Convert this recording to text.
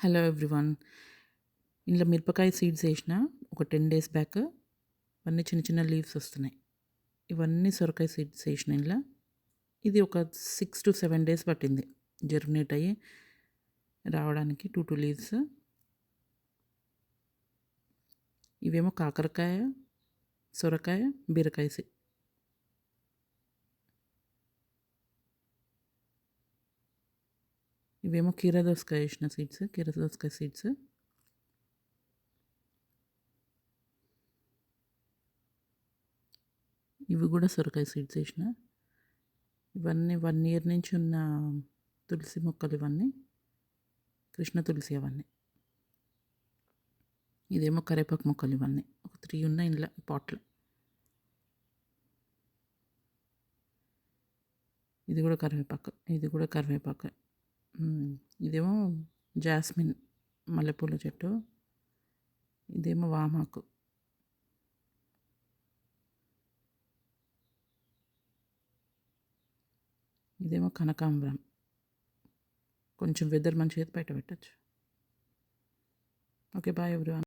Hello everyone. ఇందులో మిరపకాయ seeds వేసిన ఒక 10 డేస్ బ్యాక్. ఇవన్నీ చిన్న చిన్న లీవ్స్ వస్తున్నాయి. ఇవన్నీ సొరకాయ సీడ్స్ వేసిన ఇందులో. ఇది ఒక 6 to 7 డేస్ పట్టింది జర్మినేట్ అయ్యి రావడానికి. 2 లీవ్స్. ఇవేమో కాకరకాయ, సొరకాయ, బీరకాయ ఇవేమో కీరదోసకాయ వేసిన సీడ్స్, కీరదోసకాయ సీడ్స్. ఇవి కూడా సొరకాయ సీడ్స్ వేసిన. ఇవన్నీ 1 year నుంచి ఉన్న తులసి మొక్కలు ఇవన్నీ. కృష్ణ తులసి అవన్నీ. ఇదేమో కరివేపాకు మొక్కలు ఇవన్నీ. ఒక 3 ఉన్నాయి ఇందులో పాట్లో. ఇది కూడా కరివేపాకు, ఇది కూడా కరివేపాకు. ఇదేమో జాస్మిన్ మల్లెపూల చెట్టు. ఇదేమో వామాకు. ఇదేమో కనకాంబరం. కొంచెం వెదర్ మంచిగా బయట పెట్టచ్చు. Okay, bye everyone.